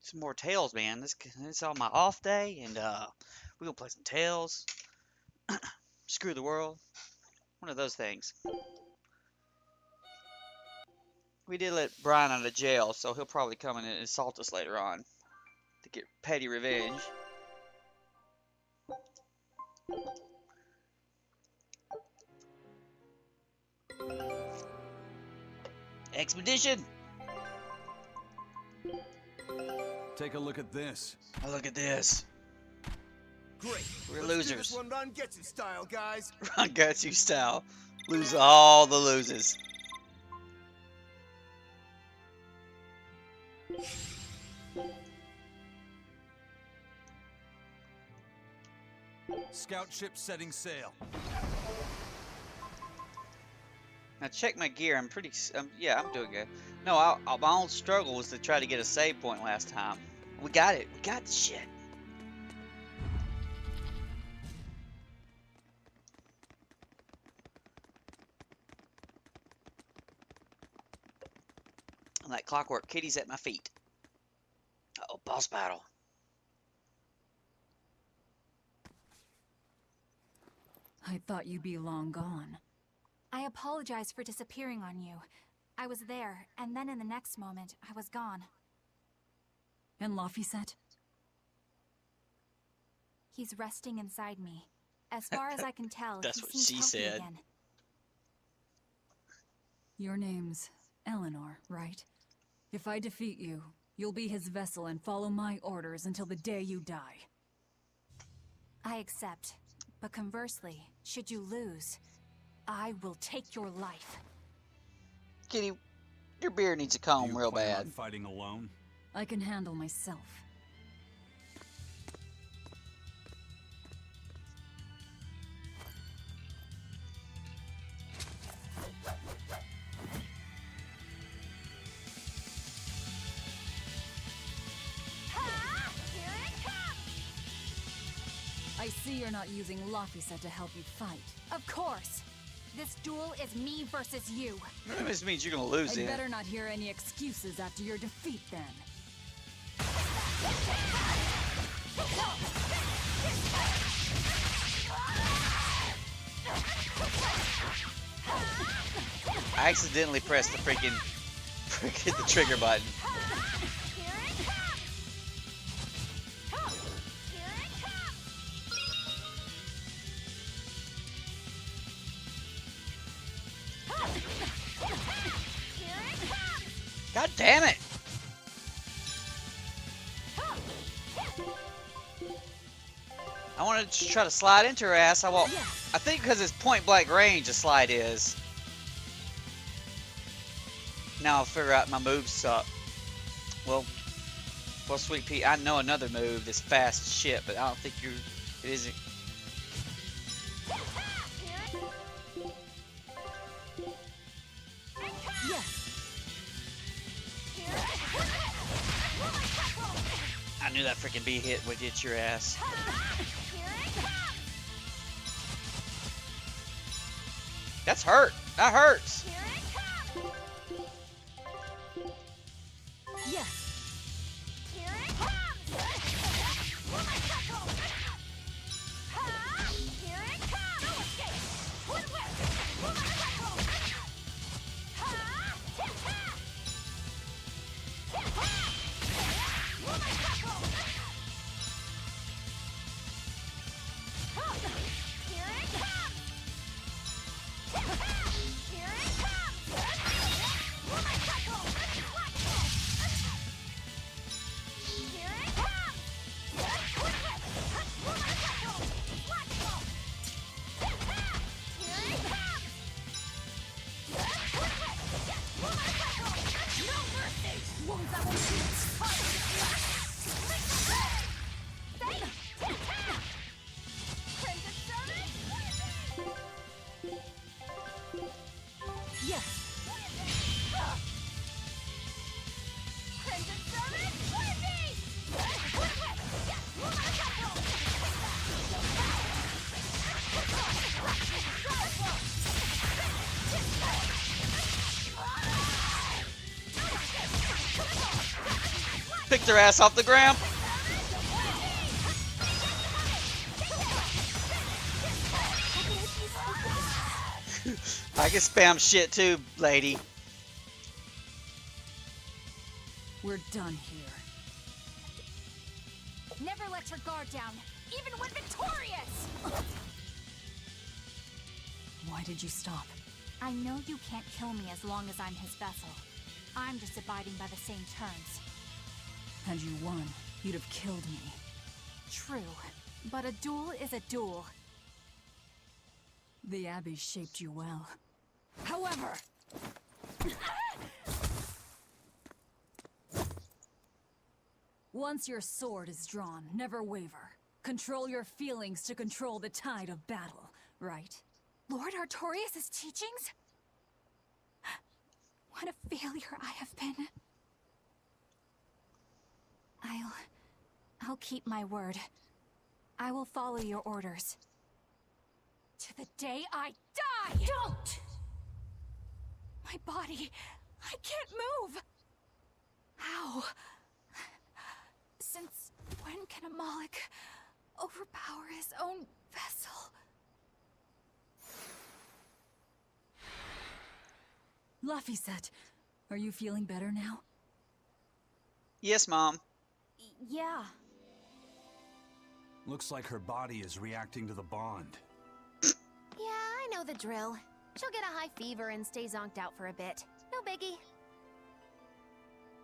some more Tails, man. This on my off day, and we're gonna play some Tails. Screw the world. One of those things. We did let Brian out of jail, so he'll probably come in and assault us later on to get petty revenge. Expedition! Take a look at this. Oh, look at this. Great. We're Let's losers. do this one run Getsu style, guys. Run Gatsu style. Lose all the loses. Scout ship setting sail. Now check my gear. I'm pretty. Yeah, I'm doing good. No, my own struggle was to try to get a save point last time. We got it. We got the shit. Like clockwork, Kitty's at my feet. Uh-oh, boss battle. I thought you'd be long gone. I apologize for disappearing on you. I was there, and then in the next moment, I was gone. And Laphi said? He's resting inside me. As far as I can tell, That's he what seems she healthy said. again. Your name's Eleanor, right? If I defeat you, you'll be his vessel and follow my orders until the day you die. I accept. But conversely, should you lose, I will take your life. Kitty, your beard needs a comb You real plan bad. on fighting alone? I can handle myself. I see you're not using Laphi to help you fight. Of course! This duel is me versus you. This means you're gonna lose I'd it. better not hear any excuses after your defeat, then. I accidentally pressed the freaking the trigger button. God damn it! I wanted to try to slide into her ass. I think because it's point blank range, a slide is. Now I'll figure out my moves suck. Well, Sweet Pea, I know another move that's fast as shit, but I don't think it isn't. I knew that freaking B hit would hit your ass. That's hurt. That hurts. Picked her ass off the ground. I can spam shit too, lady. We're done here. Never let your guard down, even when victorious! Why did you stop? I know you can't kill me as long as I'm his vessel. I'm just abiding by the same terms. Had you won, you'd have killed me. True, but a duel is a duel. The Abbey shaped you well. However... Once your sword is drawn, never waver. Control your feelings to control the tide of battle, right? Lord Artorias' teachings? What a failure I have been. I'll keep my word. I will follow your orders. To the day I die! Don't! My body, I can't move! How? Since when can a Moloch overpower his own vessel? Laphi, are you feeling better now? Yes, Mom. Yeah. Looks like her body is reacting to the bond. Yeah, I know the drill. She'll get a high fever and stay zonked out for a bit. No biggie.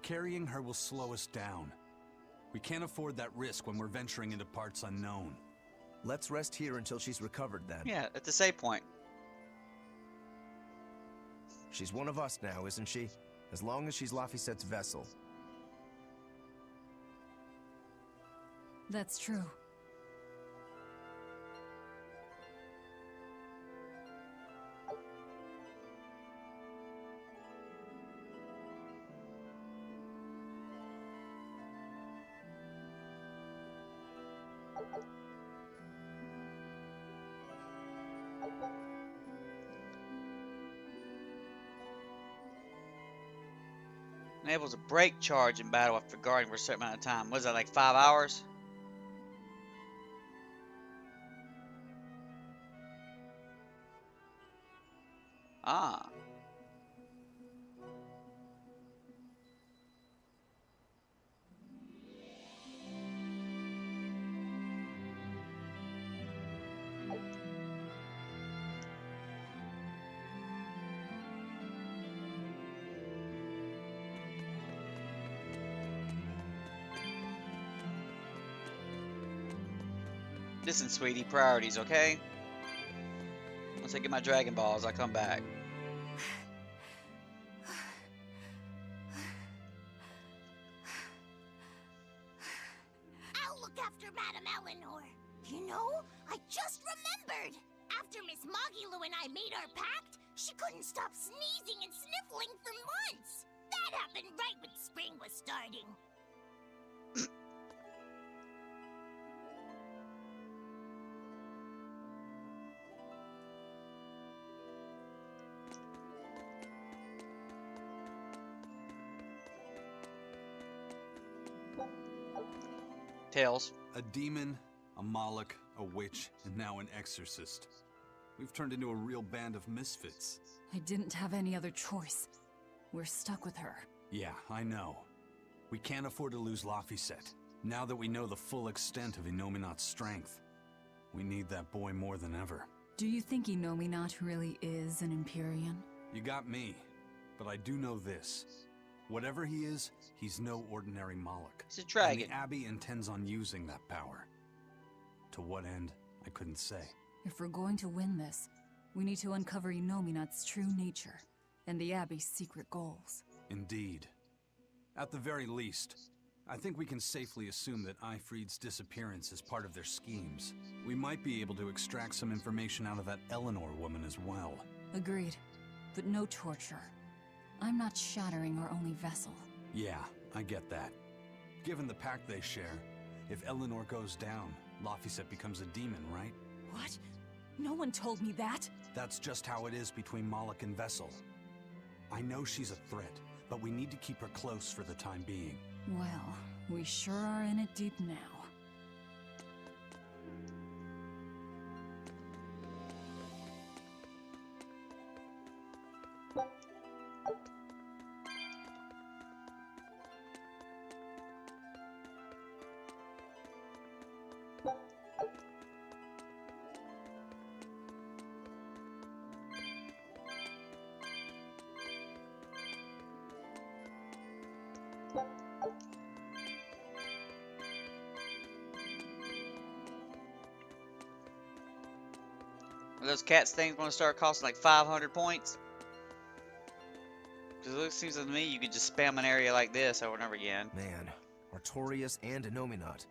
Carrying her will slow us down. We can't afford that risk when we're venturing into parts unknown. Let's rest here until she's recovered then. Yeah, at the save point. She's one of us now, isn't she? As long as she's Lafisette's vessel. That's true. Enables a break charge in battle after guarding for a certain amount of time. Was that like 5 hours? Ah. Listen, sweetie, priorities, okay? Once I get my Dragon Balls, I come back. I'll look after Madame Eleanor. You know, I just remembered. After Miss Mogulu and I made our pact, she couldn't stop sneezing and sniffling for months. That happened right when spring was starting. Tails. A demon, a Moloch, a witch, and now an exorcist. We've turned into a real band of misfits. I didn't have any other choice. We're stuck with her. Yeah, I know. We can't afford to lose Lafiset. Now that we know the full extent of Inominat's strength, we need that boy more than ever. Do you think Inominat really is an Empyrean? You got me, but I do know this. Whatever he is, he's no ordinary Moloch. He's a dragon. And the Abbey intends on using that power. To what end, I couldn't say. If we're going to win this, we need to uncover Inominat's true nature and the Abbey's secret goals. Indeed. At the very least, I think we can safely assume that Ifrid's disappearance is part of their schemes. We might be able to extract some information out of that Eleanor woman as well. Agreed, but no torture. I'm not shattering our only vessel. Yeah, I get that. Given the pact they share, if Eleanor goes down, Lafiset becomes a demon, right? What? No one told me that! That's just how it is between Moloch and Vessel. I know she's a threat, but we need to keep her close for the time being. Well, We sure are in it deep now. Are those cats things going to start costing like 500 points? Because it seems to me you could just spam an area like this over and over again. Man, Artorias and Innominat.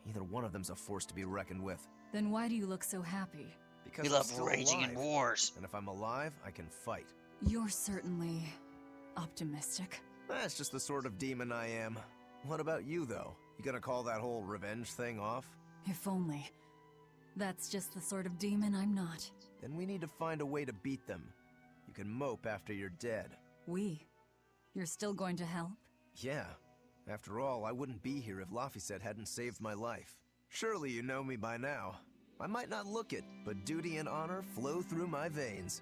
Either one of them's a force to be reckoned with. Then why do you look so happy? Because You I'm love still raging in alive. wars. And if I'm alive, I can fight. You're certainly optimistic. That's just the sort of demon I am. What about you, though? You gonna call that whole revenge thing off? If only. That's just the sort of demon I'm not. Then we need to find a way to beat them. You can mope after you're dead. We? You're still going to help? Yeah. After all, I wouldn't be here if Laphicet hadn't saved my life. Surely you know me by now. I might not look it, but duty and honor flow through my veins.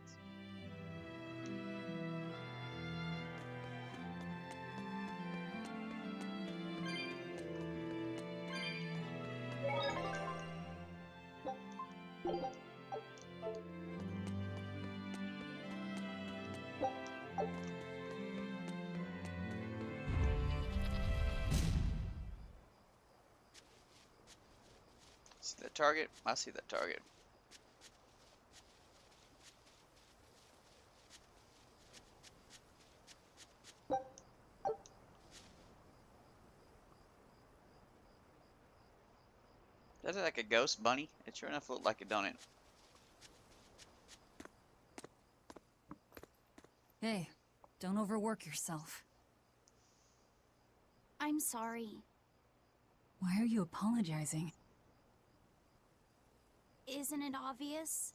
See that target? I see that target. Does it like a ghost bunny? It sure enough looked like it, don't it? Hey, don't overwork yourself. I'm sorry. Why are you apologizing? Isn't it obvious?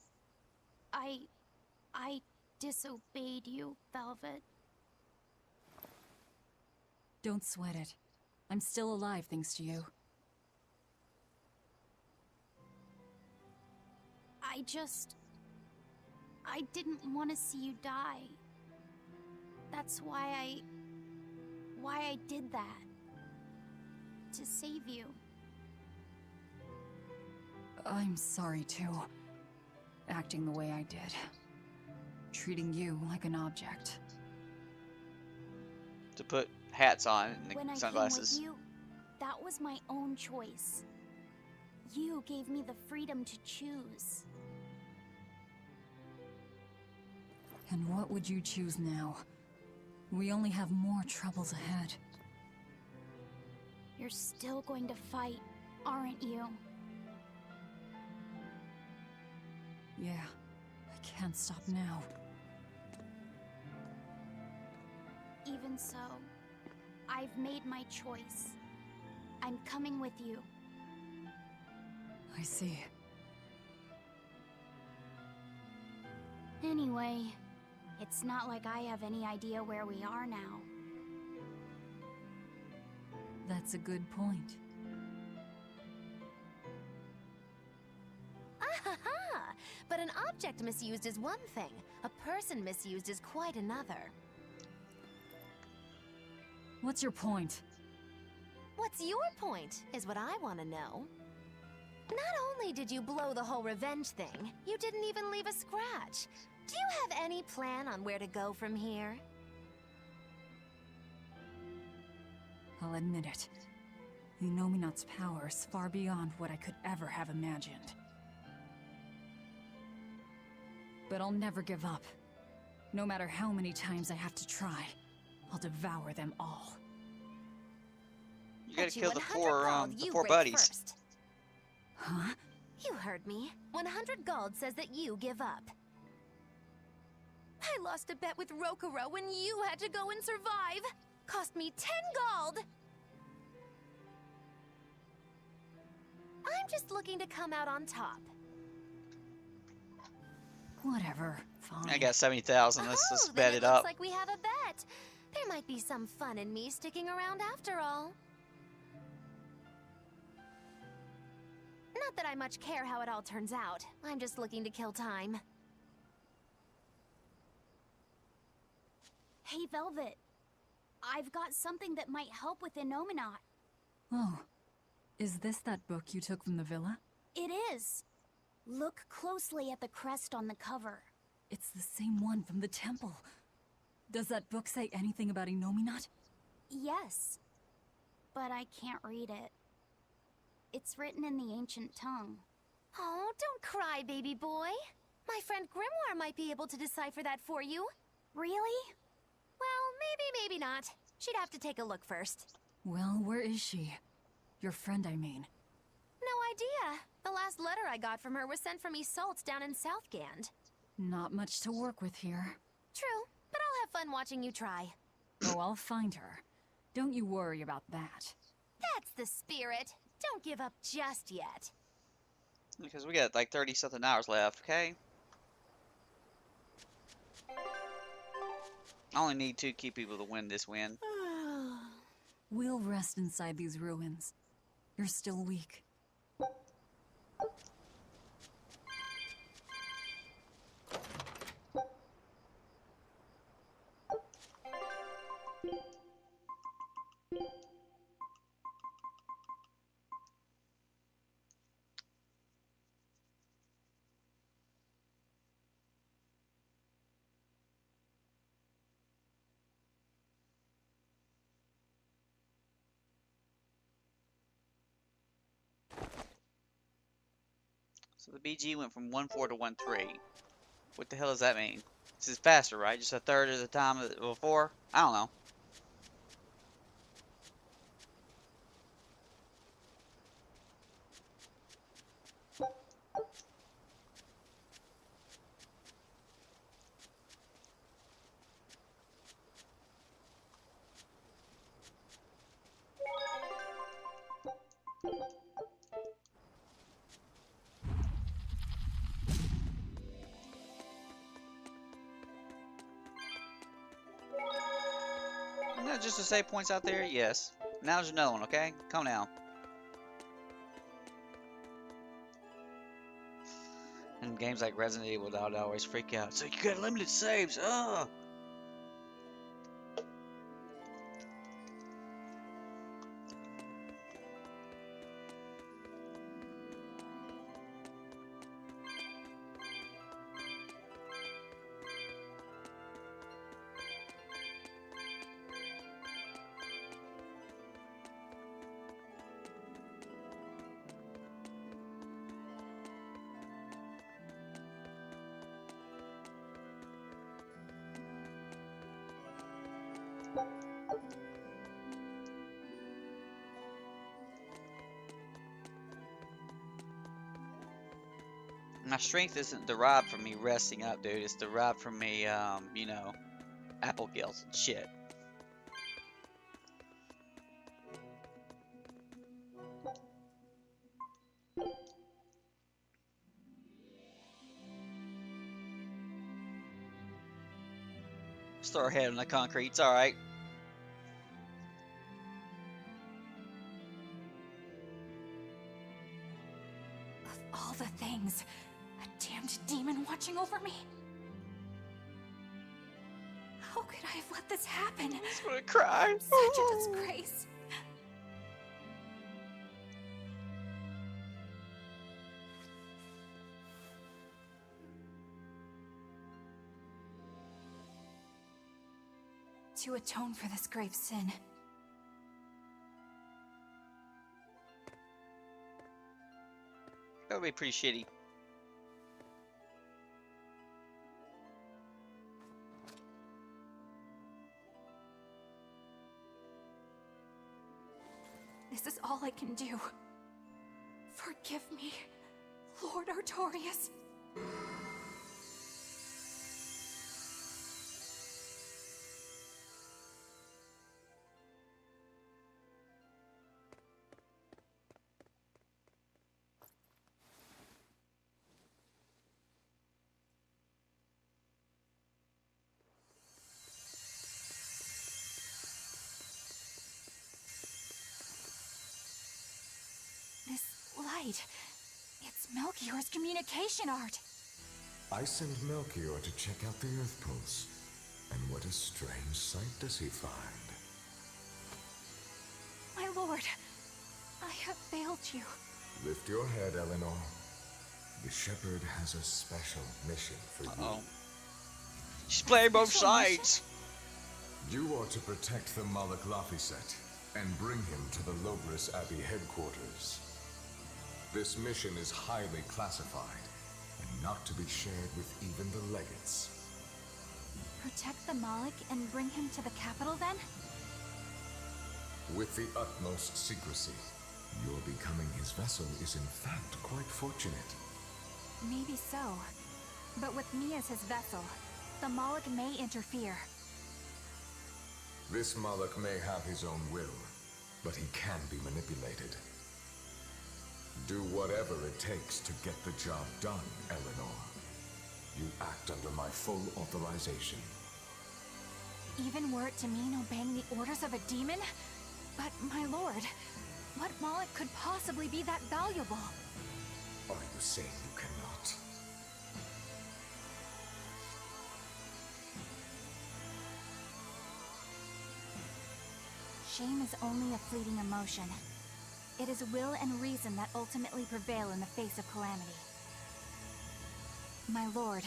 I disobeyed you, Velvet. Don't sweat it. I'm still alive thanks to you. I didn't want to see you die. That's why I did that. To save you. I'm sorry too. Acting the way I did. Treating you like an object. To put hats on and When I sunglasses. came with you, that was my own choice. You gave me the freedom to choose. And what would you choose now? We only have more troubles ahead. You're still going to fight, aren't you? Yeah, I can't stop now. Even so, I've made my choice. I'm coming with you. I see. Anyway, it's not like I have any idea where we are now. That's a good point. Ah-ha-ha! But an object misused is one thing. A person misused is quite another. What's your point? What's your point, is what I want to know. Not only did you blow the whole revenge thing, you didn't even leave a scratch. Do you have any plan on where to go from here? I'll admit it. Innominat's power is far beyond what I could ever have imagined. But I'll never give up. No matter how many times I have to try, I'll devour them all. You gotta Bet you kill the 100 four gold you break buddies. first. Huh? You heard me. 100 gold says that you give up. I lost a bet with Rokuro when you had to go and survive. Cost me 10 gold. I'm just looking to come out on top. Whatever. Fine. I got 70,000. Let's just then bet it it looks up. like we have a bet. There might be some fun in me sticking around after all. Not that I much care how it all turns out. I'm just looking to kill time. Hey, Velvet. I've got something that might help with Innominat. Oh, is this that book you took from the villa? It is. Look closely at the crest on the cover. It's the same one from the temple. Does that book say anything about Innominat? Yes. But I can't read it. It's written in the ancient tongue. Oh, don't cry, baby boy. My friend Grimoire might be able to decipher that for you. Really? Well, maybe not. She'd have to take a look first. Well, where is she? Your friend, I mean. No idea. The last letter I got from her was sent from Isolde down in Southgand. Not much to work with here. True, but I'll have fun watching you try. Oh, I'll find her. Don't you worry about that. That's the spirit. Don't give up just yet. Because we got like 30-something hours left, okay? I only need 2 key people to win this win. We'll rest inside these ruins. You're still weak. So the BG went from 1.4 to 1.3. What the hell does that mean? This is faster, right? Just a third of the time before? I don't know. Isn't that just to save points out there? Yes. Now there's another one, okay? Come down. And games like Resident Evil, I would always freak out. So you got limited saves, ugh! My strength isn't derived from me resting up, dude. It's derived from me, you know, apple gills and shit. Just throw her head on the concrete. It's alright. Of all the things, a damned demon watching over me. How could I have let this happen? I just want to cry. Such a disgrace. To atone for this grave sin, That would be pretty shitty. this is all I can do. Forgive me, Lord Artorias. This light, It's Melchior's communication art. I send Melchior to check out the Earth Pulse. And what a strange sight does he find? My lord, I have failed you. Lift your head, Eleanor. The Shepherd has a special mission for you. She's playing both sides. You are to protect the Malak Lafiset and bring him to the Logris Abbey headquarters. This mission is highly classified and not to be shared with even the legates. Protect the Malik and bring him to the capital then? With the utmost secrecy. Your becoming his vessel is in fact quite fortunate. Maybe so. But with me as his vessel, the Malik may interfere. This Malak may have his own will, but he can be manipulated. Do whatever it takes to get the job done, Eleanor. You act under my full authorization. Even were it to mean obeying the orders of a demon? But, my lord, what Malik could possibly be that valuable? Are you saying you cannot? Shame is only a fleeting emotion. It is will and reason that ultimately prevail in the face of calamity. My lord,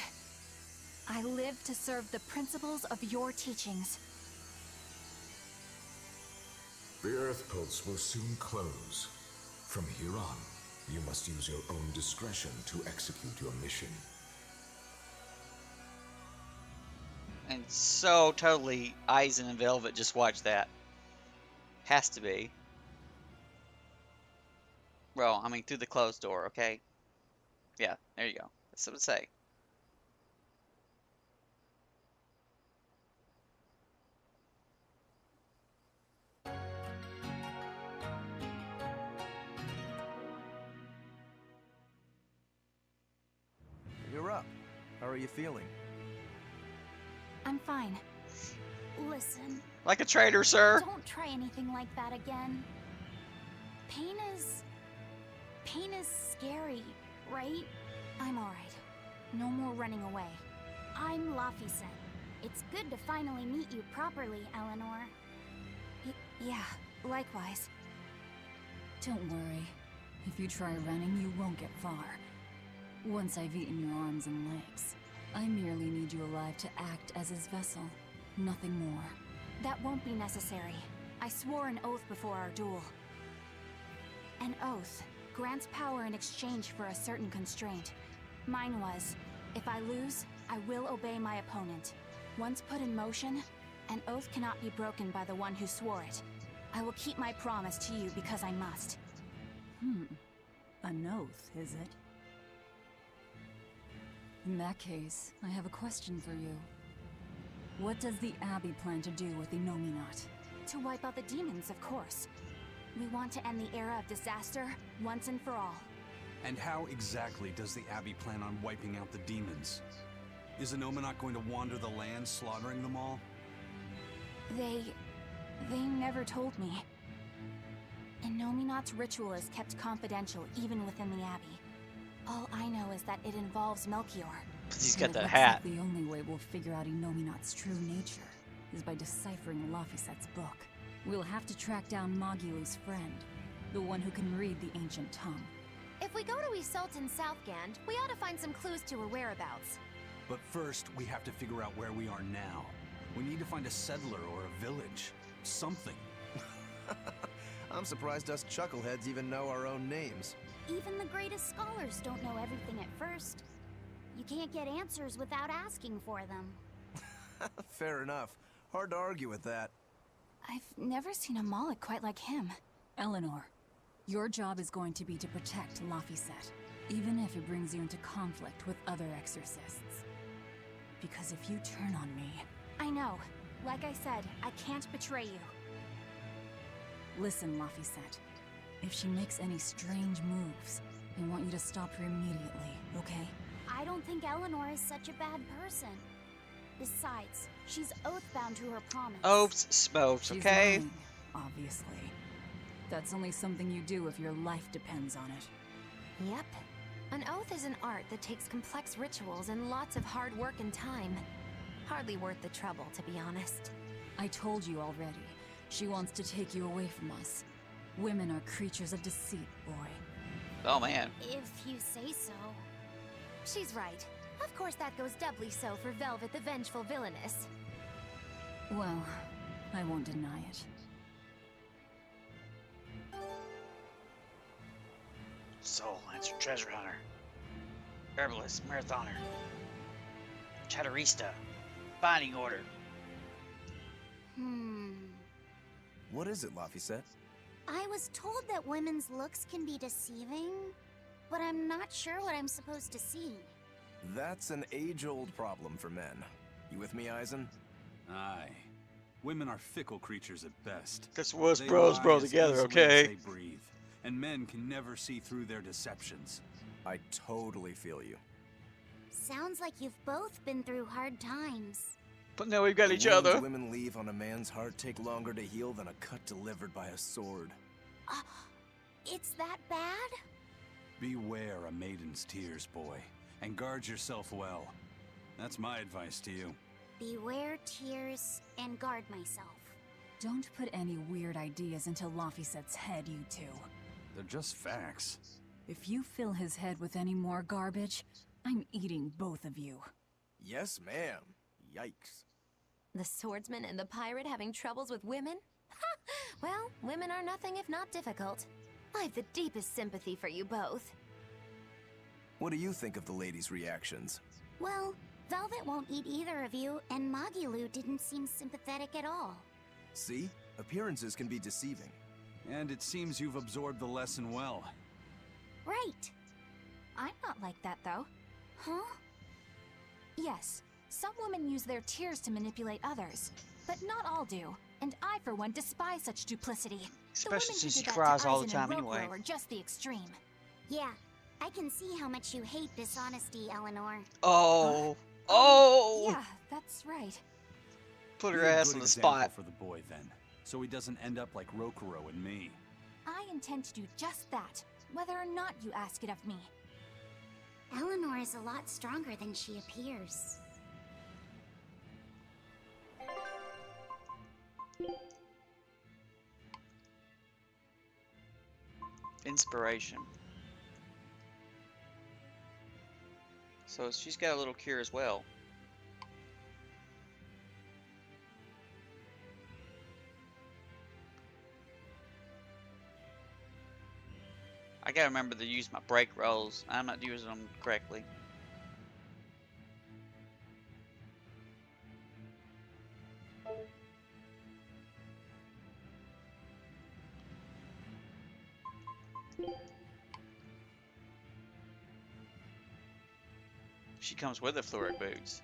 I live to serve the principles of your teachings. The Earth Pulse will soon close. From here on, you must use your own discretion to execute your mission. And so totally Eisen and Velvet just watched that. Has to be. Well, I mean through the closed door, okay? Yeah, there you go. That's what I say. You're up. How are you feeling? I'm fine. Listen, Like a traitor, sir. don't try anything like that again. Pain is scary, right? I'm alright. No more running away. I'm Laphi. It's good to finally meet you properly, Eleanor. Yeah, likewise. Don't worry. If you try running, you won't get far. Once I've eaten your arms and legs, I merely need you alive to act as his vessel. Nothing more. That won't be necessary. I swore an oath before our duel. An oath grants power in exchange for a certain constraint. Mine was, if I lose, I will obey my opponent. Once put in motion, an oath cannot be broken by the one who swore it. I will keep my promise to you because I must. An oath, is it? In that case, I have a question for you. What does the Abbey plan to do with the Nominat? To wipe out the demons, of course. We want to end the era of disaster once and for all. And how exactly does the Abbey plan on wiping out the demons? Is the Nominat going to wander the land, slaughtering them all? They never told me. Nominat's ritual is kept confidential even within the Abbey. All I know is that it involves Melchior. He's got And that it looks hat. like the only way we'll figure out Nominat's true nature is by deciphering Lafiset's book. We'll have to track down Magulu's friend, the one who can read the ancient tongue. If we go to Isolt in Southgand, we ought to find some clues to her whereabouts. But first, we have to figure out where we are now. We need to find a settler or a village. Something. I'm surprised us chuckleheads even know our own names. Even the greatest scholars don't know everything at first. You can't get answers without asking for them. Fair enough. Hard to argue with that. I've never seen a Malik quite like him. Eleanor, your job is going to be to protect Lafiset, even if it brings you into conflict with other exorcists. Because if you turn on me... I know. Like I said, I can't betray you. Listen, Lafiset. If she makes any strange moves, I want you to stop her immediately, okay? I don't think Eleanor is such a bad person. Besides, she's oath-bound to her promise. Oaths, smokes, She's okay? lying, obviously. That's only something you do if your life depends on it. Yep. An oath is an art that takes complex rituals and lots of hard work and time. Hardly worth the trouble, to be honest. I told you already. She wants to take you away from us. Women are creatures of deceit, boy. Oh man. If you say so. She's right. Of course that goes doubly so for Velvet the Vengeful Villainess. Well, I won't deny it. Soul Lancer, Treasure Hunter, Herbalist, Marathoner, Chatterista, Binding Order. What is it, Laphi said? I was told that women's looks can be deceiving, but I'm not sure what I'm supposed to see. That's an age-old problem for men. You with me, Eisen? Aye. Women are fickle creatures at best. Guess us They bros lie bro as together, easily okay? as they breathe, and men can never see through their deceptions. I totally feel you. Sounds like you've both been through hard times. But now we've got The each wounds other. women leave on a man's heart take longer to heal than a cut delivered by a sword. It's that bad? Beware a maiden's tears, boy, and guard yourself well. That's my advice to you. Beware tears and guard myself. Don't put any weird ideas into Lafisette's head, you two. They're just facts. If you fill his head with any more garbage, I'm eating both of you. Yes, ma'am. Yikes. The swordsman and the pirate having troubles with women? Ha! Well, women are nothing if not difficult. I've the deepest sympathy for you both. What do you think of the ladies' reactions? Well, Velvet won't eat either of you, and Magilu didn't seem sympathetic at all. See? Appearances can be deceiving. And it seems you've absorbed the lesson well. Right. I'm not like that, though. Huh? Yes, some women use their tears to manipulate others, but not all do. And I, for one, despise such duplicity. Especially the women since who she did that cries to all the Eisen and time anyway. Rokuro are just the extreme. Yeah, I can see how much you hate dishonesty, Eleanor. Oh. Oh. Yeah, that's right. Put Be her a ass good on the example spot. for the boy, then, so he doesn't end up like Rokuro and me. I intend to do just that, whether or not you ask it of me. Eleanor is a lot stronger than she appears. Inspiration. So she's got a little cure as well. I gotta remember to use my break rolls. I'm not using them correctly. She comes with the fluoric boots.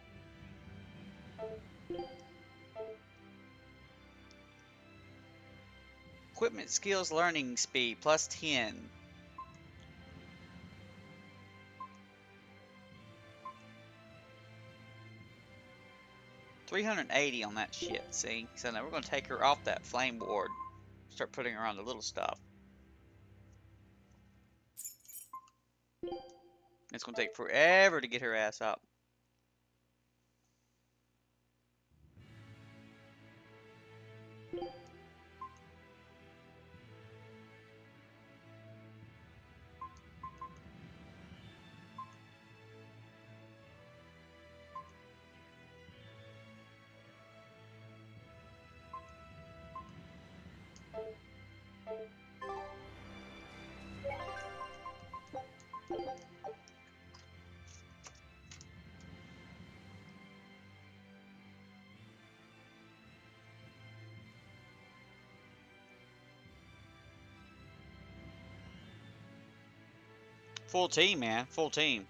Equipment skills learning speed plus 10. $380 on that shit, see? So now we're gonna take her off that flame board. Start putting her on the little stuff. It's gonna take forever to get her ass up. Full team, man. Full team.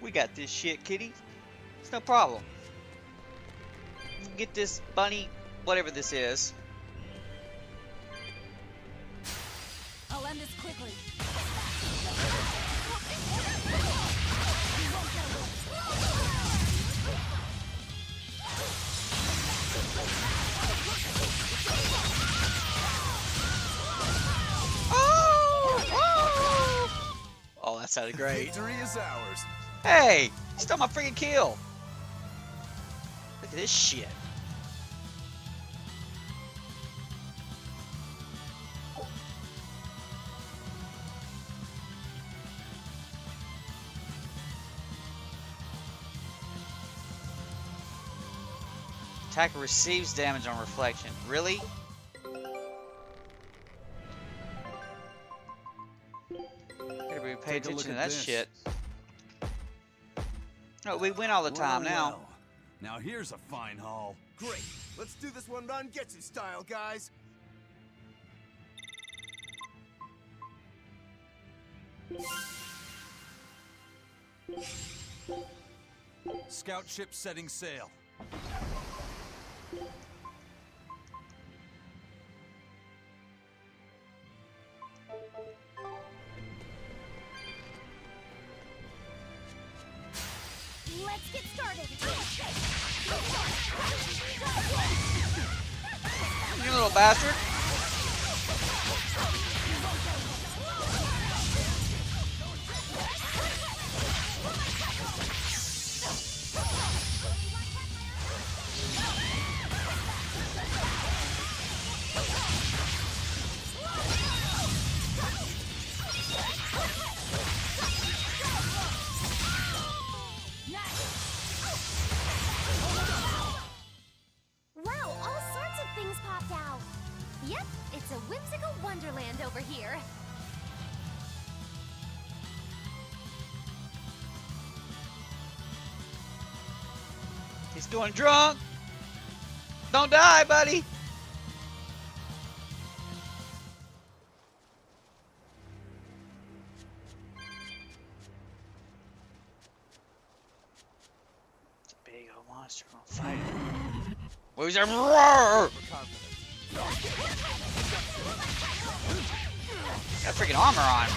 We got this shit, kitty. It's no problem. You can get this bunny, whatever this is. I'll end this quickly. Oh, that sounded great. Victory is ours. Hey, you stole my freaking kill. Look at this shit. Attacker receives damage on reflection. Really? Better be pay attention to that shit. Oh, we win all the time now. Well. Now here's a fine haul. Great. Let's do this one on Getsu style, guys. Scout ship setting sail. Let's get started. You little bastard. Wow, all sorts of things popped out. Yep, it's a whimsical wonderland over here. He's going drunk. Don't die, buddy. It's a big old monster gonna fight it. Where's that roar? Got freaking armor on.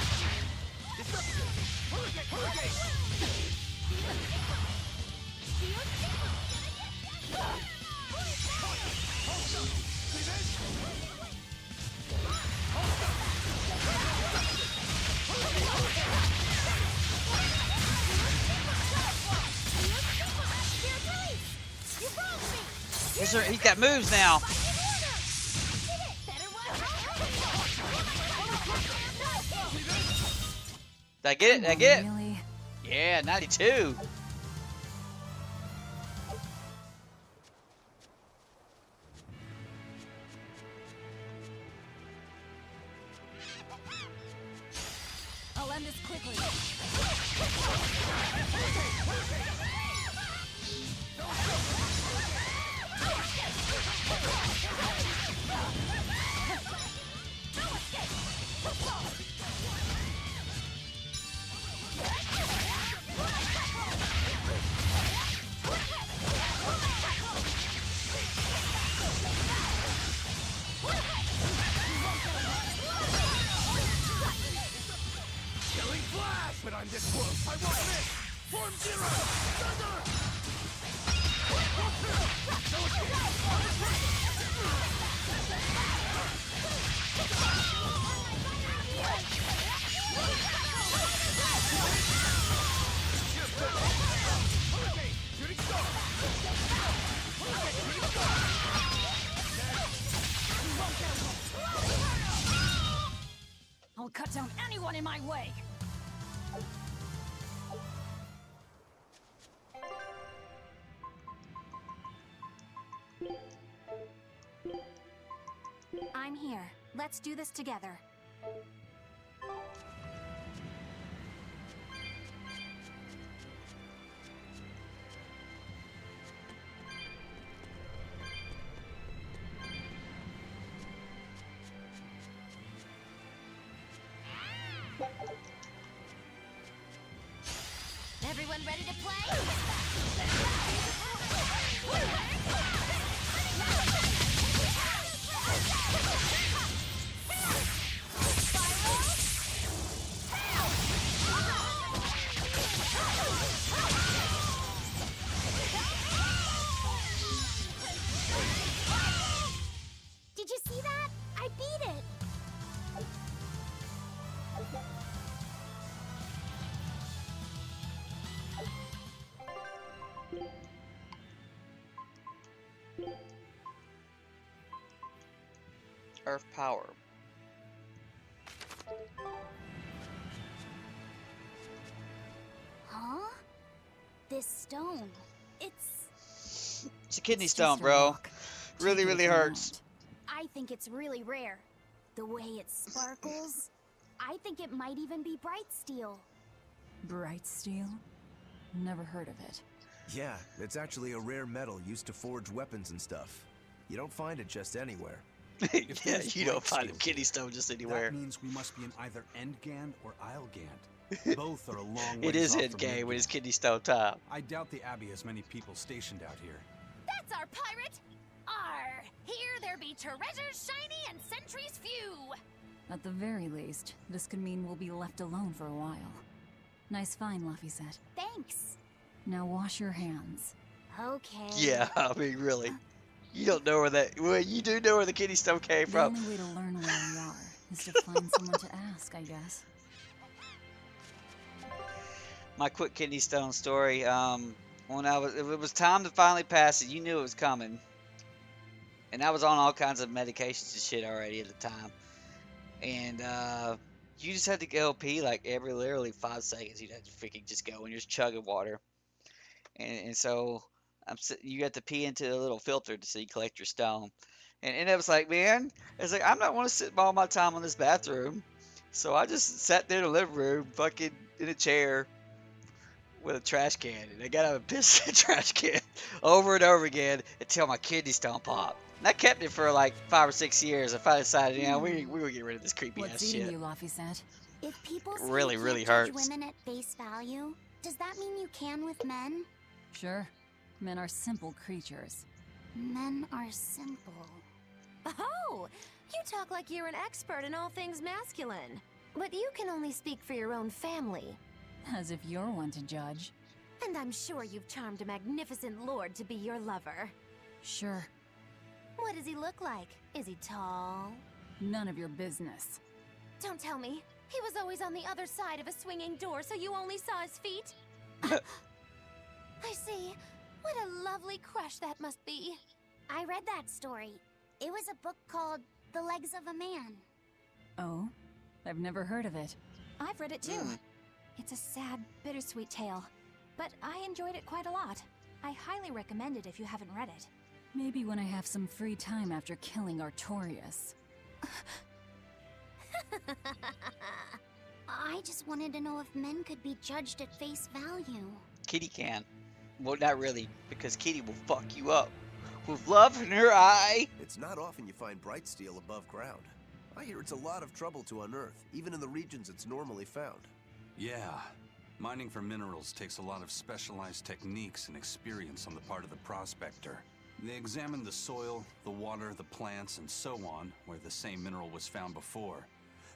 He's got moves now. Did I get it? Did I get it? Really? Yeah, 92. I'll end this quickly. But I'm this close. I won't miss. Form zero. Thunder. I'll cut down anyone in my way. I'm here. Let's do this together. Everyone ready to play? Did you see that? I beat it. Earth power. Huh? This stone. It's It's a kidney It's stone, just a bro. rock. Really, Take it really if you hurts. want. I think it's really rare. The way it sparkles. I think it might even be bright steel. Bright steel? Never heard of it. Yeah, it's actually a rare metal used to forge weapons and stuff. You don't find it just anywhere. If Yeah, there's you don't bright find a steel kidney here, stone just anywhere. That means we must be in either Endgand or Islegand. Both are a long way It is off his from game when it's Midgand. kidney stone time. I doubt the Abbey has many people stationed out here. That's our pirate! Arr! Here there be treasures shiny and sentries few! At the very least, this could mean we'll be left alone for a while. Nice find, Laphi said. Thanks. Now wash your hands. Okay. Yeah, I mean, really. You don't know where that. Well, you do know where the kidney stone came The from. only way to learn where we are is to find someone to ask, I guess. My quick kidney stone story. When it was time to finally pass it, you knew it was coming, and I was on all kinds of medications and shit already at the time, and you just had to go pee like every literally 5 seconds. You'd have to freaking just go and just chugging water, and so you got to pee into a little filter so you collect your stone, and it was like, man, it's like I'm not want to sit all my time on this bathroom, so I just sat there in the living room, fucking in a chair with a trash can, and I got to piss in the trash can over and over again until my kidney stone popped. And I kept it for like 5 or 6 years. I finally decided, you know, we will get rid of this creepy What's ass eating shit. you, Laphi said? If people say Really, you really can't judge hurts. women at face value, does that mean you can with men? Sure. Men are simple creatures. Men are simple. Oh! You talk like you're an expert in all things masculine. But you can only speak for your own family. As if you're one to judge. And I'm sure you've charmed a magnificent lord to be your lover. Sure. What does he look like? Is he tall? None of your business. Don't tell me. He was always on the other side of a swinging door, so you only saw his feet? I see. What a lovely crush that must be. I read that story. It was a book called The Legs of a Man. Oh? I've never heard of it. I've read it too. It's a sad, bittersweet tale, but I enjoyed it quite a lot. I highly recommend it if you haven't read it. Maybe when I have some free time after killing Artorias. I just wanted to know if men could be judged at face value. Kitty can. Well, not really, because Kitty will fuck you up with love in her eye. It's not often you find bright steel above ground. I hear it's a lot of trouble to unearth, even in the regions it's normally found. Yeah. Mining for minerals takes a lot of specialized techniques and experience on the part of the prospector. They examine the soil, the water, the plants, and so on, where the same mineral was found before.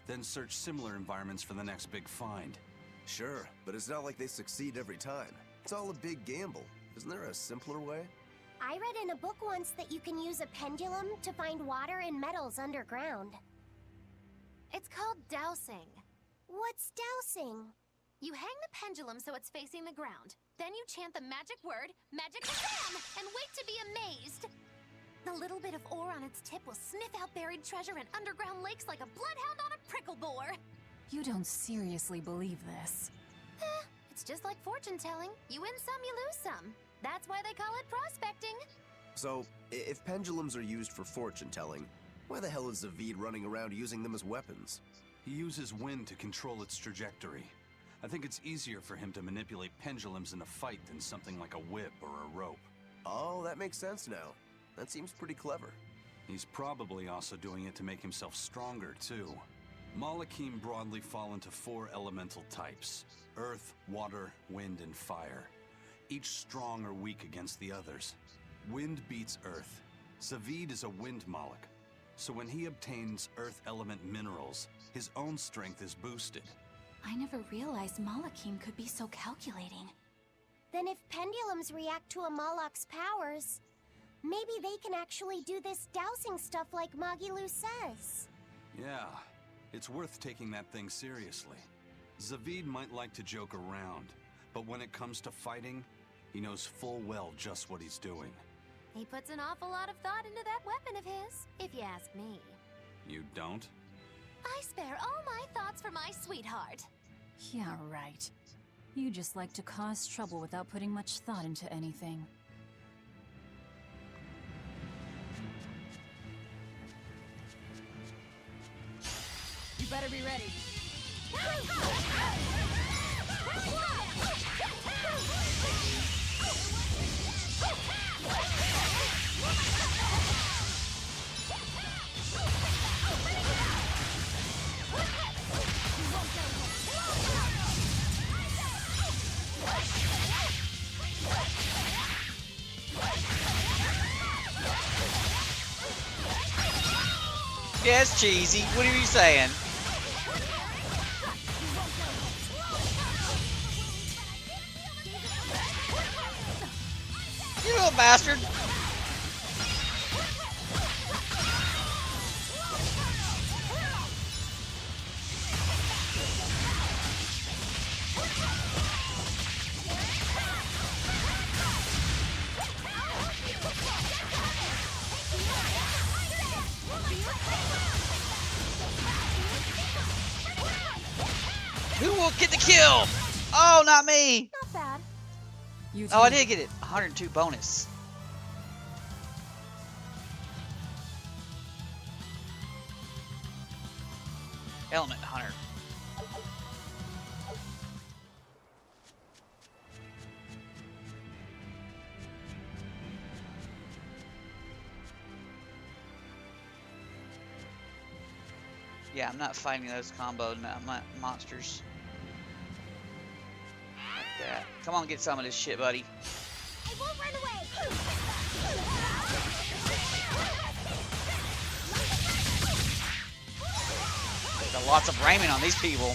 Then search similar environments for the next big find. Sure, but it's not like they succeed every time. It's all a big gamble. Isn't there a simpler way? I read in a book once that you can use a pendulum to find water and metals underground. It's called dowsing. What's dowsing? You hang the pendulum so it's facing the ground. Then you chant the magic word, Magic Kazam, and wait to be amazed. The little bit of ore on its tip will sniff out buried treasure in underground lakes like a bloodhound on a prickle bore. You don't seriously believe this. It's just like fortune telling. You win some, you lose some. That's why they call it prospecting. So, if pendulums are used for fortune telling, why the hell is Zavid running around using them as weapons? He uses wind to control its trajectory. I think it's easier for him to manipulate pendulums in a fight than something like a whip or a rope. Oh, that makes sense now. That seems pretty clever. He's probably also doing it to make himself stronger, too. Malachim broadly fall into 4 elemental types: earth, water, wind, and fire, each strong or weak against the others. Wind beats earth. Zavid is a wind Malach, so when he obtains earth element minerals, his own strength is boosted. I never realized Malachim could be so calculating. Then if pendulums react to a Moloch's powers, maybe they can actually do this dowsing stuff like Magilu says. Yeah, it's worth taking that thing seriously. Zavid might like to joke around, but when it comes to fighting, he knows full well just what he's doing. He puts an awful lot of thought into that weapon of his, if you ask me. You don't? I spare all my thoughts for my sweetheart. Yeah, right. You just like to cause trouble without putting much thought into anything. You better be ready. Yeah, it's cheesy. What are you saying? You little bastard! Who will get the kill? Oh, not me! Not bad. Oh, I did get it. 102 bonus. Element Hunter. Yeah, I'm not fighting those combo monsters. Like that. Come on, get some of this shit, buddy. I won't run away! There's lots of ramming on these people.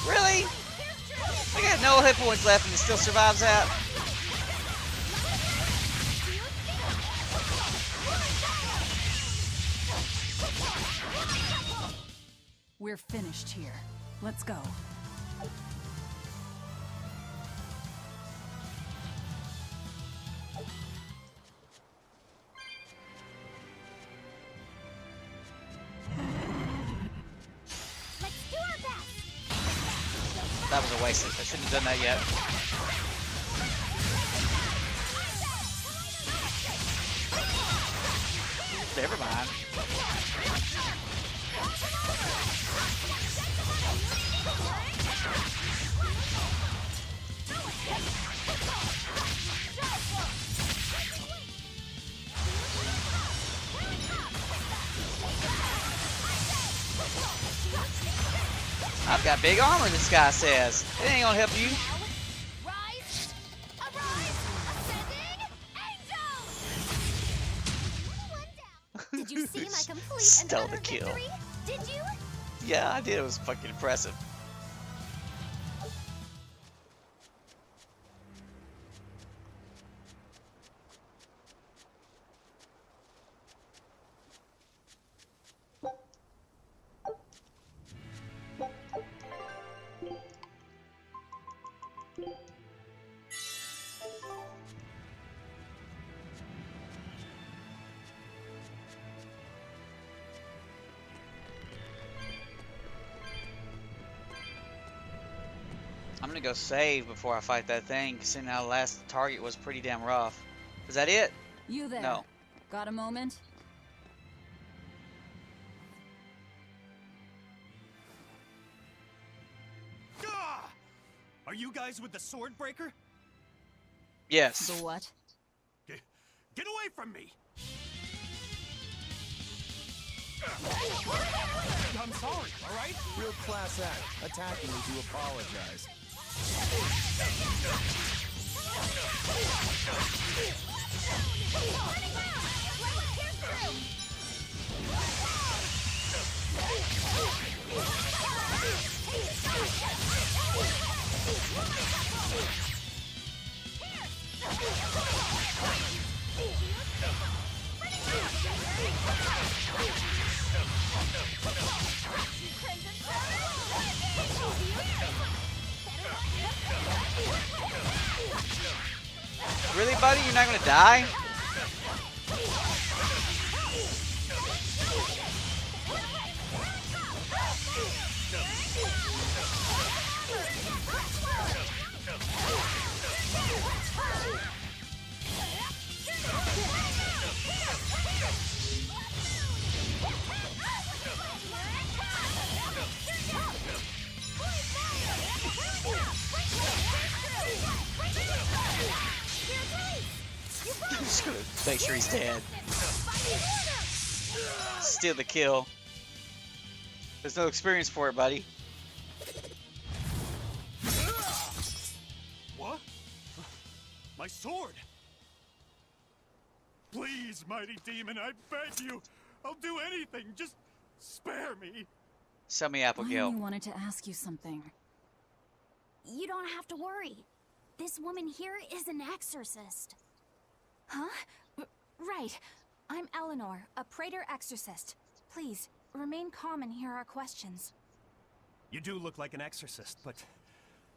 Really? I got no hit points left and it still survives that? We're finished here. Let's go. Let's do our best! That was a waste. I shouldn't have done that yet. Never mind. I've got big armor, this guy says. It ain't gonna help you. Rise! Arise! Ascending! Angels! Did you see my complete and Stole utter the kill. victory? Did you? Yeah, I did. It was fucking impressive. I'm gonna go save before I fight that thing, seeing how the last target was pretty damn rough. Is that it? You there? No. Got a moment? Gah! Are you guys with the sword breaker? Yes. The what? Get away from me! I'm sorry, all right? Real class act, attacking me to apologize. Really, buddy? You're not gonna die? Just gonna make sure he's dead. Steal the kill. There's no experience for it, buddy. What? My sword! Please, mighty demon, I beg you! I'll do anything, just spare me! Sell me I Applegate. only wanted to ask you something. You don't have to worry. This woman here is an exorcist. Huh? Right. I'm Eleanor, a praetor exorcist. Please, remain calm and hear our questions. You do look like an exorcist, but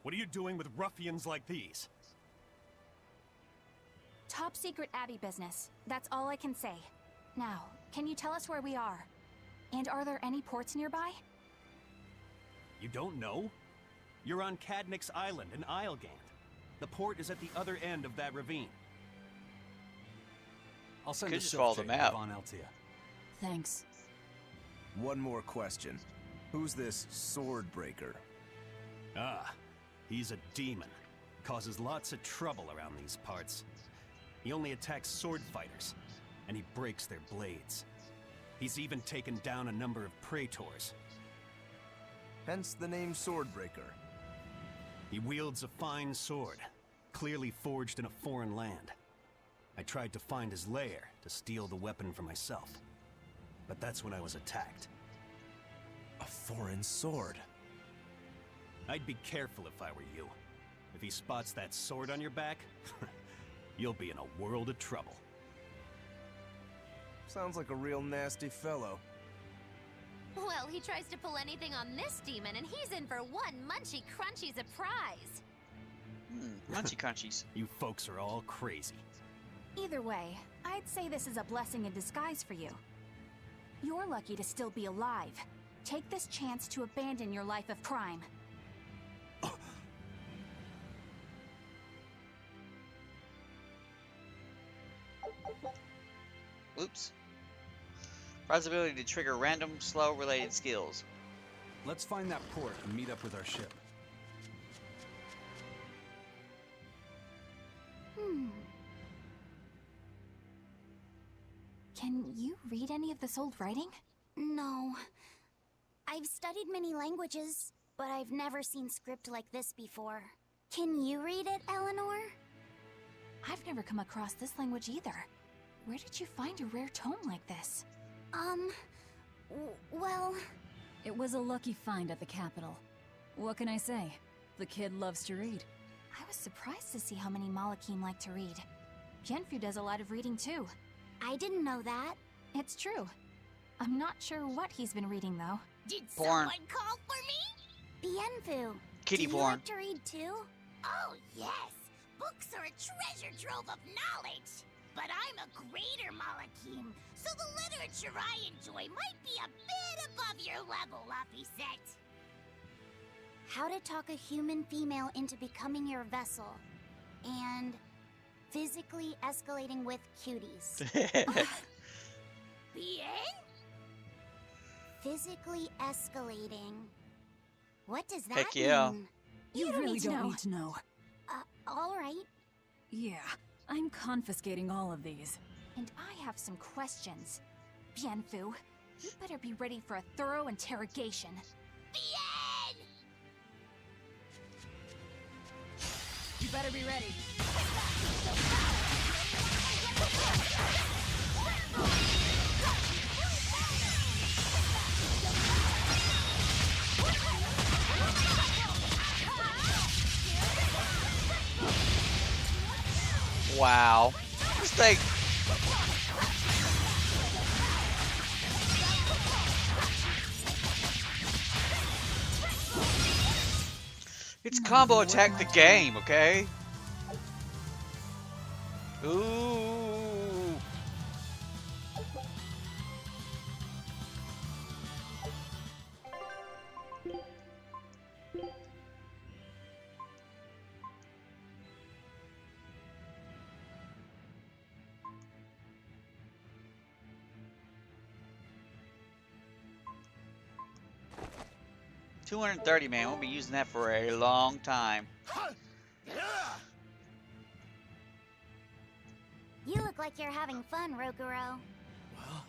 what are you doing with ruffians like these? Top secret Abbey business. That's all I can say. Now, can you tell us where we are? And are there any ports nearby? You don't know? You're on Cadnick's Island in Islegand. The port is at the other end of that ravine. I'll send Could a just follow the ship map. Von Altia. Thanks. One more question. Who's this sword breaker? Ah, he's a demon. Causes lots of trouble around these parts. He only attacks sword fighters, and he breaks their blades. He's even taken down a number of praetors. Hence the name Swordbreaker. He wields a fine sword, clearly forged in a foreign land. I tried to find his lair to steal the weapon for myself, but that's when I was attacked. A foreign sword. I'd be careful if I were you. If he spots that sword on your back, you'll be in a world of trouble. Sounds like a real nasty fellow. Well, he tries to pull anything on this demon, and he's in for one munchy crunchy surprise. Munchy crunchies. You folks are all crazy. Either way, I'd say this is a blessing in disguise for you. You're lucky to still be alive. Take this chance to abandon your life of crime. Oops. Pride's ability to trigger random slow related skills. Let's find that port and meet up with our ship. Can you read any of this old writing? No. I've studied many languages, but I've never seen script like this before. Can you read it, Eleanor? I've never come across this language either. Where did you find a rare tome like this? Well... It was a lucky find at the capital. What can I say? The kid loves to read. I was surprised to see how many Malakim like to read. Genfu does a lot of reading too. I didn't know that. It's true. I'm not sure what he's been reading though. Did Porn. someone call for me? Bienfu. Kitty Do you porn. like to read too? Oh, yes. Books are a treasure trove of knowledge. But I'm a greater Malakim, so the literature I enjoy might be a bit above your level, Laphi said. how to talk a human female into becoming your vessel, and physically escalating with cuties. Bien? Physically escalating. What does that Heck yeah. mean? You really don't need to know. All right. Yeah, I'm confiscating all of these. And I have some questions. Bienfu, you better be ready for a thorough interrogation. Bien! You better be ready. Wow. This thing. It's combo attack the game, okay? Ooh. $230, man. We'll be using that for a long time. You look like you're having fun, Roguro. Well,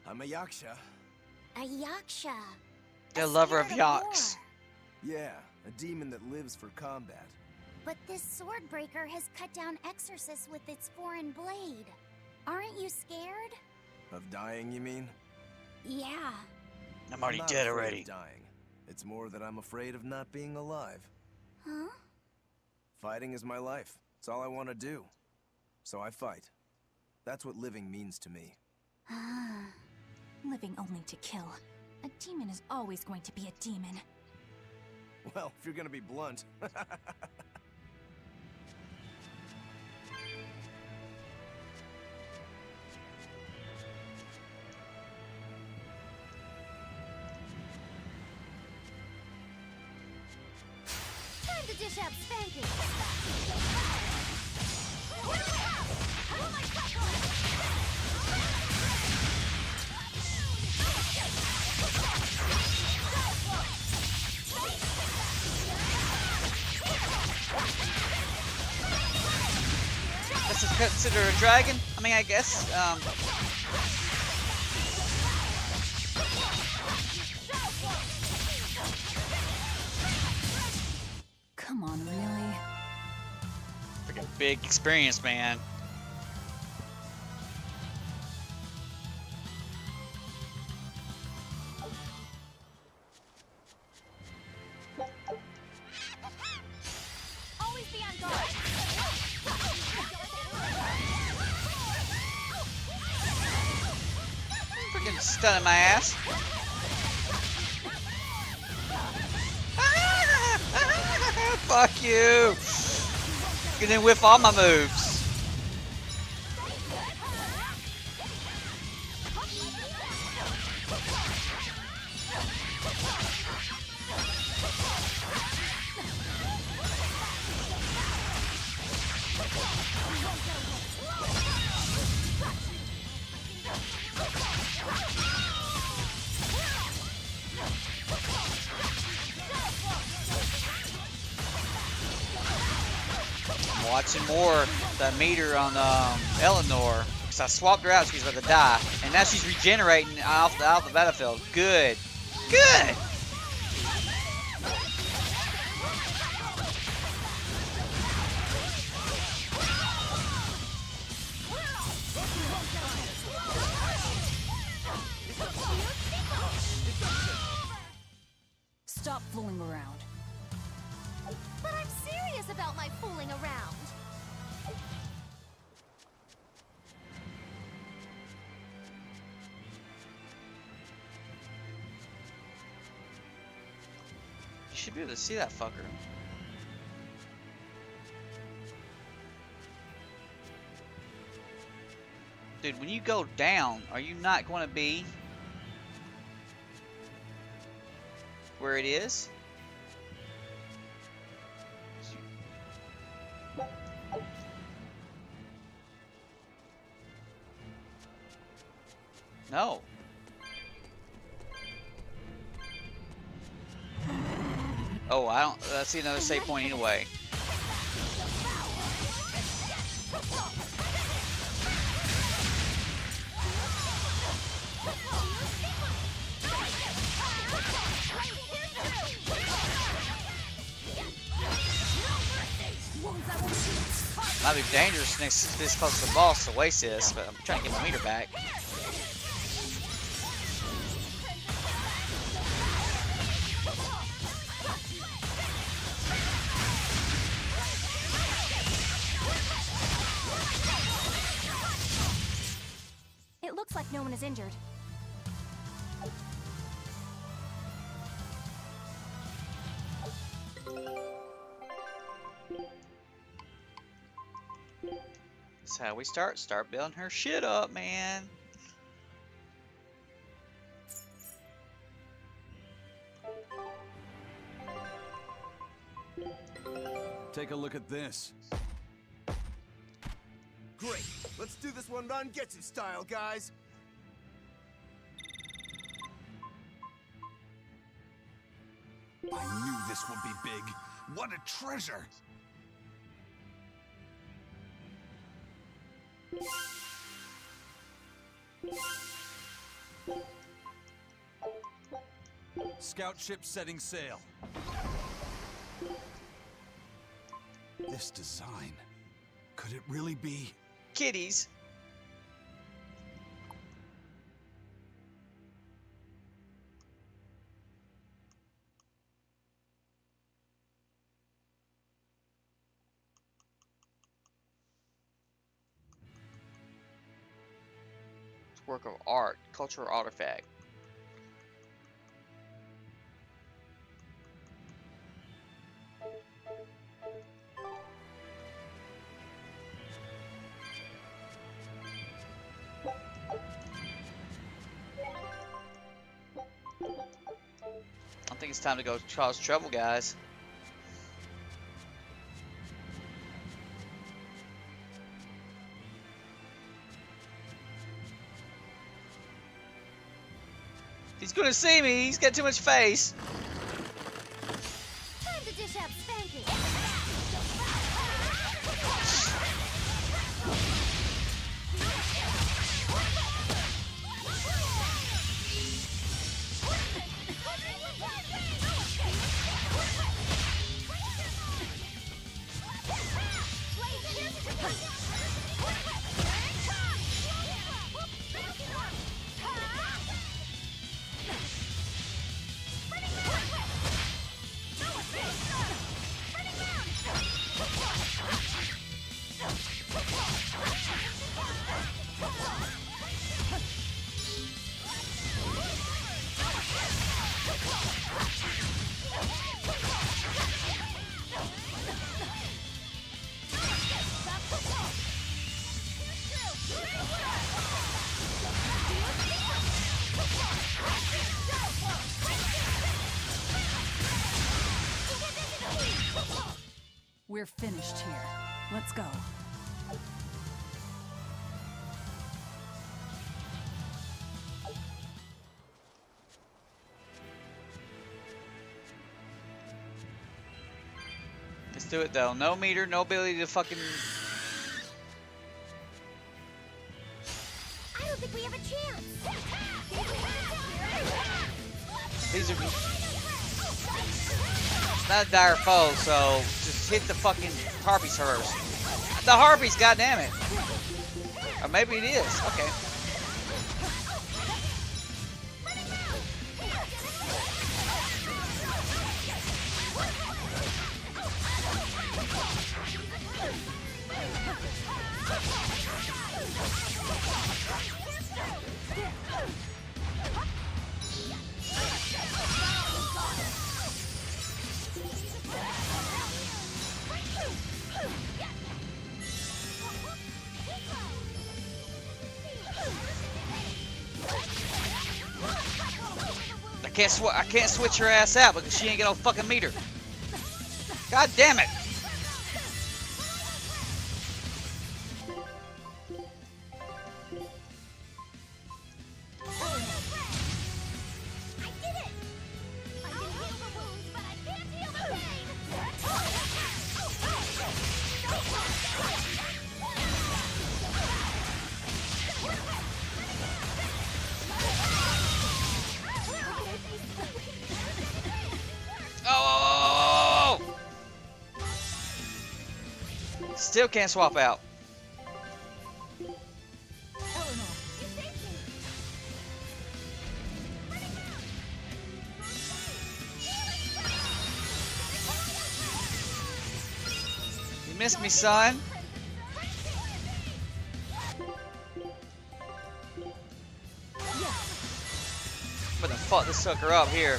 I'm a yaksha. A yaksha. The A lover of spirit war. yaks. Yeah, a demon that lives for combat. But this sword breaker has cut down exorcists with its foreign blade. Aren't you scared? Of dying, you mean? Yeah. I'm already not dead afraid already. of dying. It's more that I'm afraid of not being alive. Huh? Fighting is my life. It's all I want to do. So I fight. That's what living means to me. Living only to kill. A demon is always going to be a demon. Well, if you're gonna be blunt. Time to dish out spanking. This is considered a dragon? I mean, I guess. Come on, really? Freaking big experience, man. Always be on guard. Freaking stunning my ass. Fuck you. You didn't whiff all my moves. I'm watching more the meter on Eleanor because I swapped her out. She's about to die, and now she's regenerating off the battlefield. Good, good. Stop fooling around. But I'm serious about my fooling around. You should be able to see that fucker. Dude, when you go down, are you not going to be where it is? No. Oh, I don't. I see another save point anyway. Might be dangerous this close to the boss to waste this, but I'm trying to get my meter back. It looks like no one is injured. That's how we start. Start building her shit up, man. Take a look at this. Great. Let's do this one Rangetsu style, guys. I knew this would be big. What a treasure! Scout ship setting sail. This design, could it really be? Kitties. Work of art, cultural artifact. I think it's time to go cause trouble, guys. He's gonna see me. He's got too much face. Time to dish out spanking. We're finished here. Let's go. Let's do it though. No meter, no ability to fucking. I don't think we have a chance. These are. It's not a dire foe, so just hit the fucking harpies first. The harpies, goddammit. Or maybe it is. Okay. I can't switch her ass out because she ain't got no fucking meter. God damn it! Still can't swap out. You missed me, son. I'm gonna fuck this sucker up here.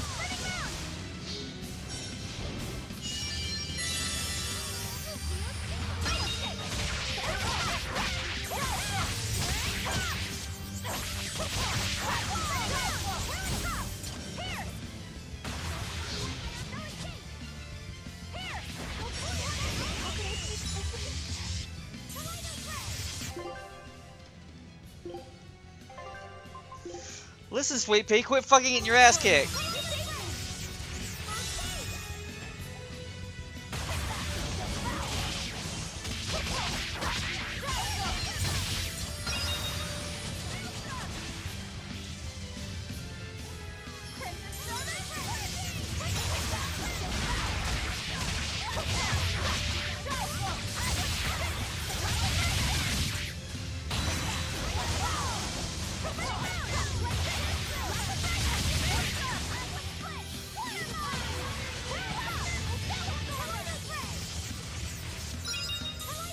Listen, Sweet Pea, quit fucking getting your ass kicked.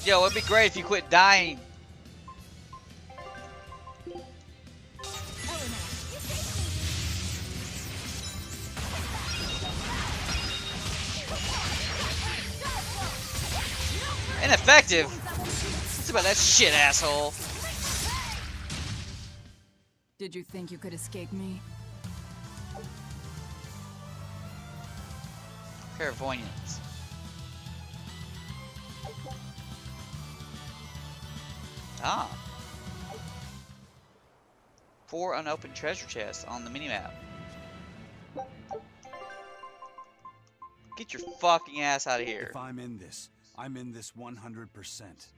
Yo, it'd be great if you quit dying. Ineffective? What's about that shit, asshole? Did you think you could escape me? Clairvoyance. Ah. 4 unopened treasure chests on the minimap. Get your fucking ass out of here. If I'm in this 100%.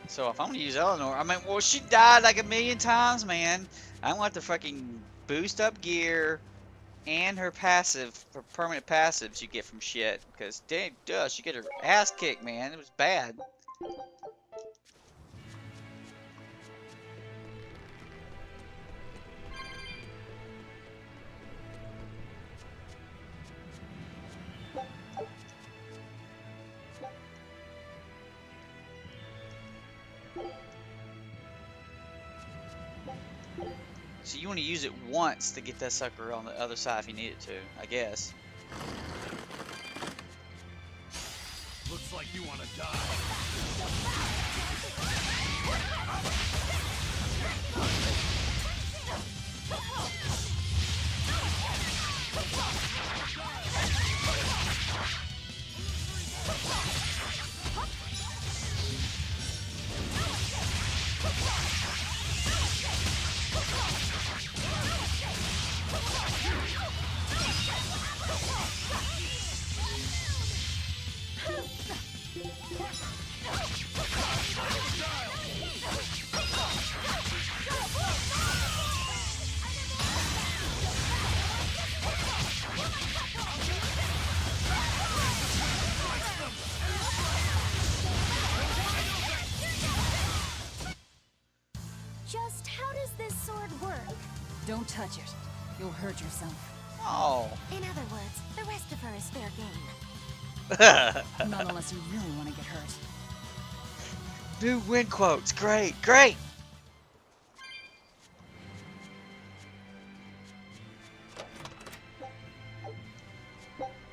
So if I'm gonna use Eleanor, I mean, well, she died like a million times, man. I want to fucking boost up gear and her passive, her permanent passives you get from shit. Because, dang, duh, she get her ass kicked, man. It was bad. So you want to use it once to get that sucker on the other side if you need it to, I guess. Looks like you want to die. Just how does this sword work? Don't touch it. You'll hurt yourself. Oh. In other words, the rest of her is fair game. Not unless you really want to get hurt. New win quotes. Great, great.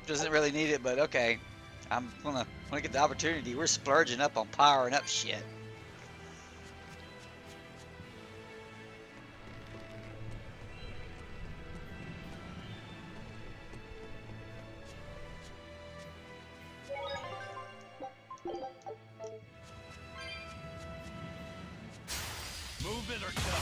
Doesn't really need it, but okay. I'm gonna get the opportunity. We're splurging up on powering up shit. Move it or die.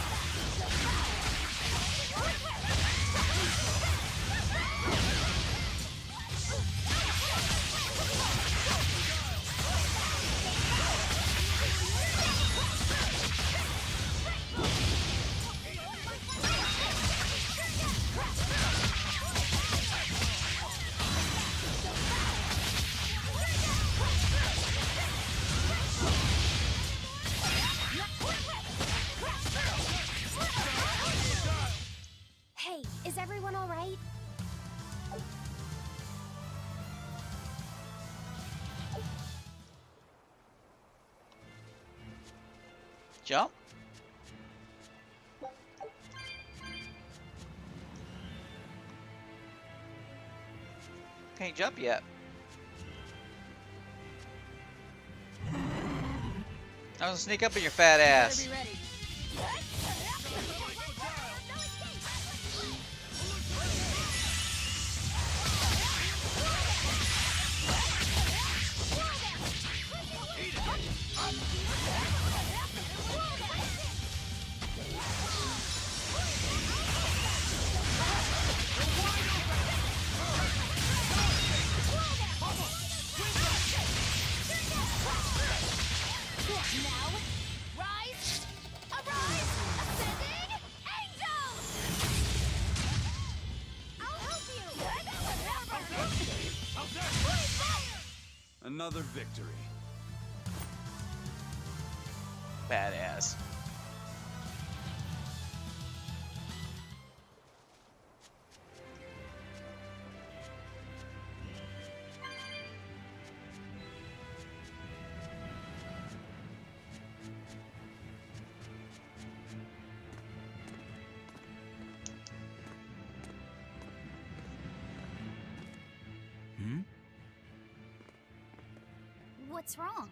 Hey, is everyone all right? Jump? Can't jump yet. I was gonna sneak up in your fat ass. Now, rise, arise, ascending, angels! I'll help you! Another victory. Badass. What's wrong?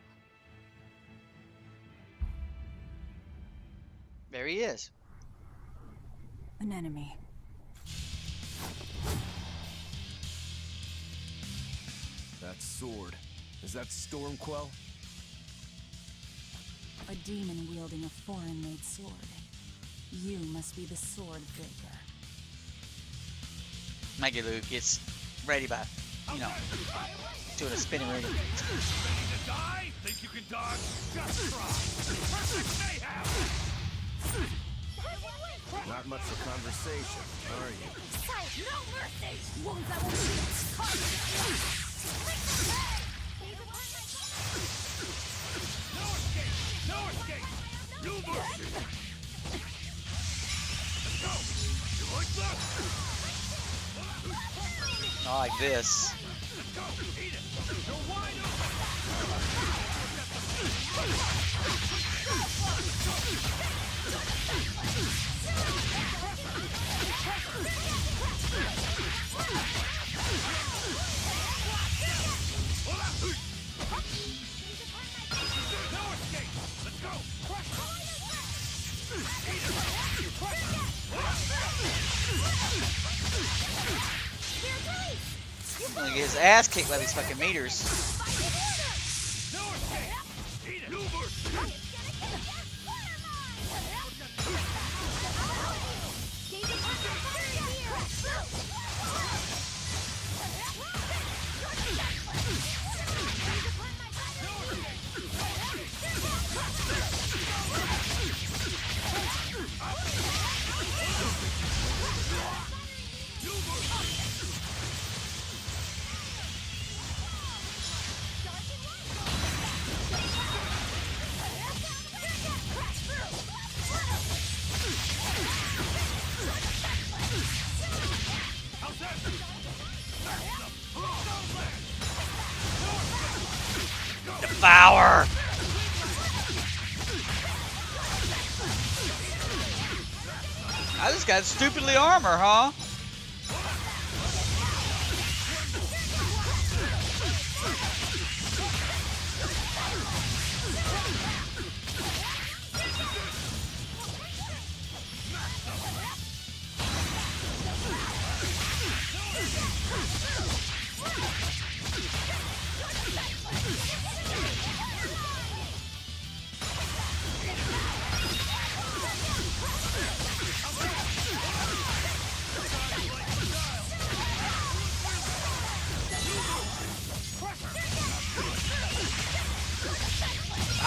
There he is. An enemy. That sword. Is that Stormquell? A demon wielding a foreign-made sword. You must be the sword breaker. Maggie Luke gets ready by, you know, doing a spinning ring. Ready to die? Think you can dodge? Just try. Perfect mayhem! Not much for conversation, are you? Sight, no mercy! Wounds that will be No escape! No escape! No mercy! Let's go! You like that? I like this. Let's go! Eat it! You're wide open! No escape! Let's go! He's gonna get his ass kicked by these fucking meters. No escape! Eat it! No mercy! Devour! I just got stupidly armor, huh?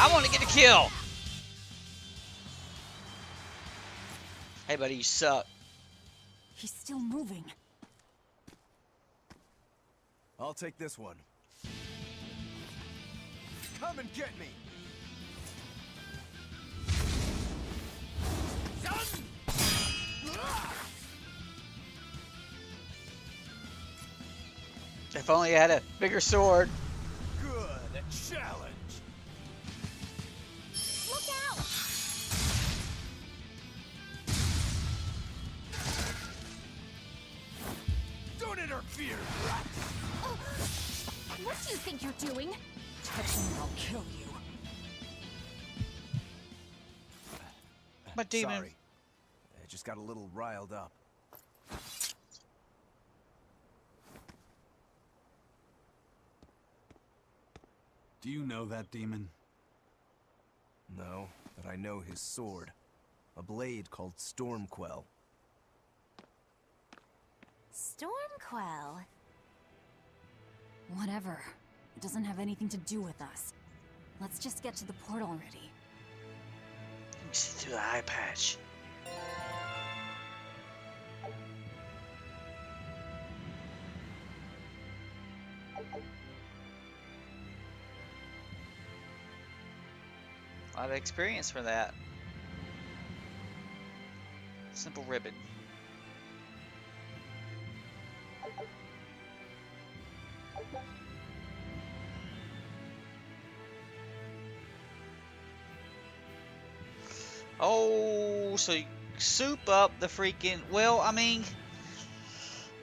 I want to get a kill. Hey, buddy, you suck. He's still moving. I'll take this one. Come and get me! If only I had a bigger sword. Good, a challenge! Look out! Don't interfere! What do you think you're doing? Touch me, I'll kill you. My demon. Sorry. I just got a little riled up. Do you know that demon? No, but I know his sword. A blade called Stormquell. Stormquell. Whatever. It doesn't have anything to do with us. Let's just get to the port already. Let me see through the eye patch. A lot of experience for that. Simple ribbon. Oh, so you soup up the freaking... Well, I mean,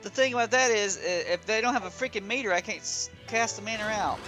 the thing about that is, if they don't have a freaking meter, I can't cast the mana out.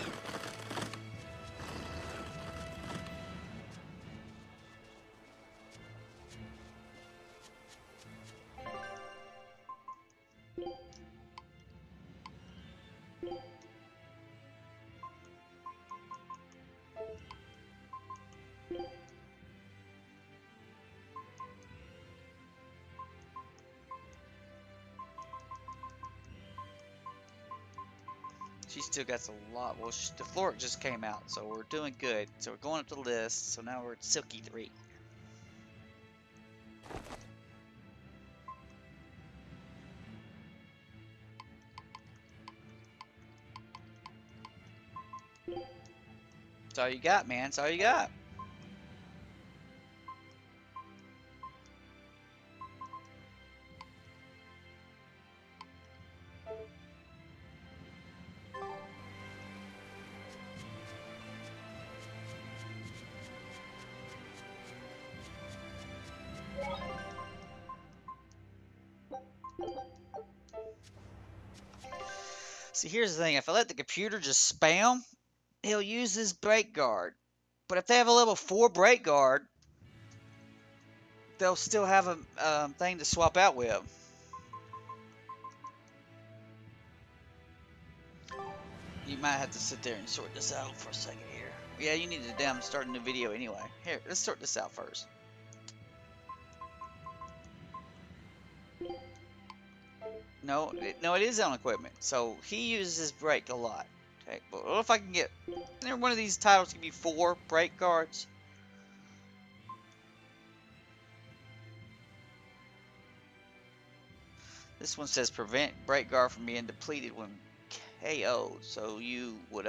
She still got a lot. Well, the floor just came out, so we're doing good. So we're going up the list. So now we're at Silky 3. That's all you got, man. That's all you got. See, here's the thing. If I let the computer just spam, he'll use his break guard. But if they have a level 4 break guard, they'll still have a thing to swap out with. You might have to sit there and sort this out for a second here. Yeah, you need to start a new video anyway. Here, let's sort this out first. No, it is on equipment. So he uses his brake a lot. Okay, but what if I can get... One of these titles can be 4 brake guards. This one says prevent brake guard from being depleted when KO'd. So you would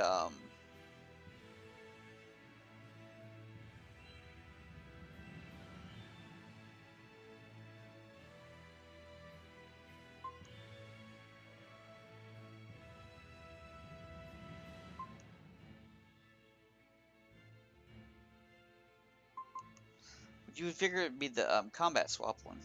you would figure it'd be the combat swap one.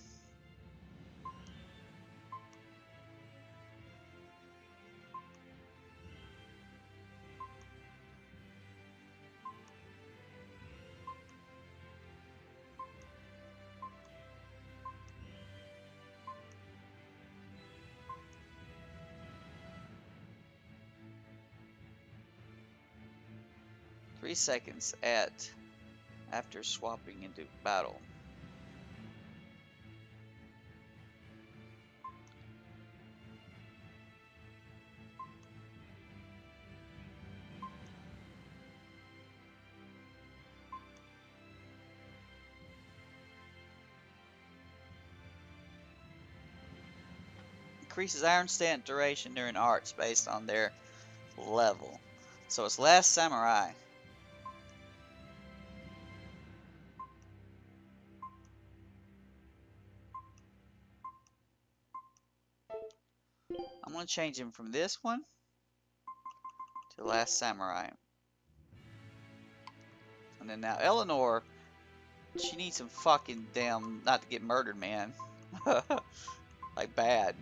Three seconds after swapping into battle. increases iron stand duration during arts based on their level. So it's Last Samurai. I'm going to change him from this one to Last Samurai. And then now Eleanor, she needs some fucking damn, not to get murdered, man. Like bad.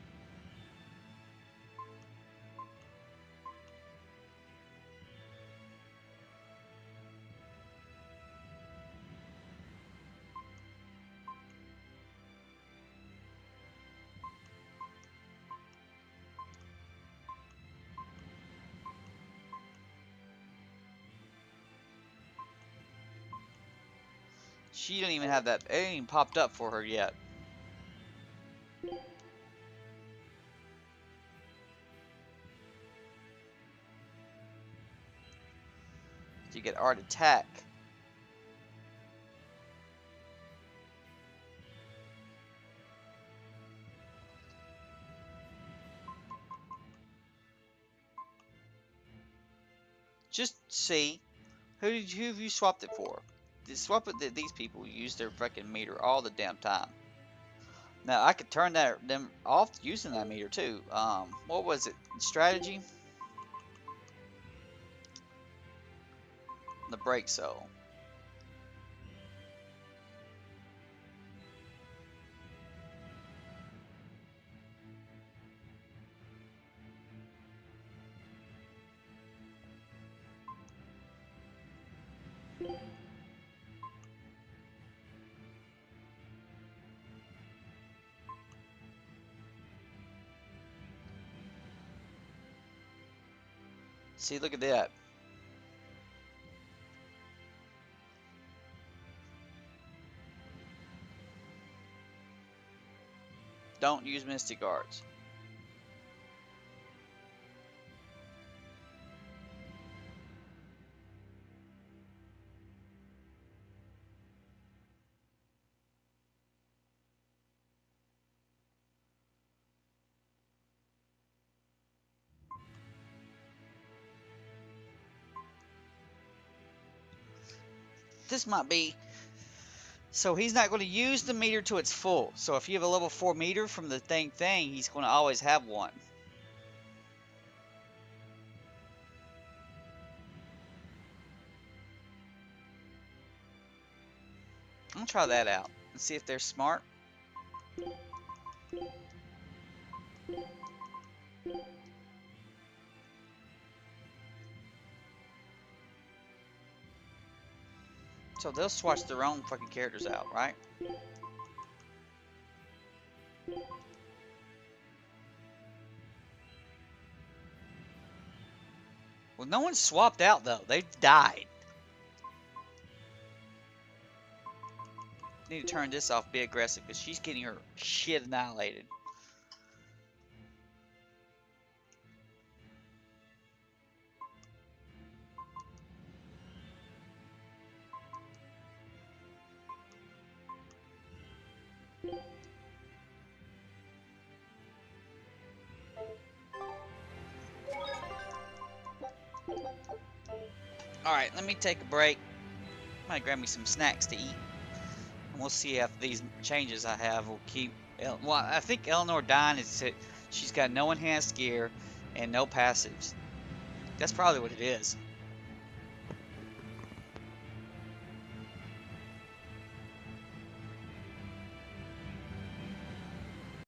She didn't even have that. It ain't even popped up for her yet. You get art attack. Just see who have you swapped it for? Swap it that these people use their freaking meter all the damn time. Now I could turn them off using that meter too. What was it? Strategy? The break cell. See, look at that. Don't use Mystic Arts. This might be, so he's not going to use the meter to its full. So if you have a level 4 meter from the thing, he's going to always have one. I'm going to try that out and see if they're smart. So they'll swatch their own fucking characters out, right? Well, no one's swapped out though. They've died. Need to turn this off, be aggressive, because she's getting her shit annihilated. Alright, let me take a break. I'm gonna grab me some snacks to eat. And we'll see if these changes I have will keep... Well, I think Eleanor dying is that she's got no enhanced gear and no passives. That's probably what it is.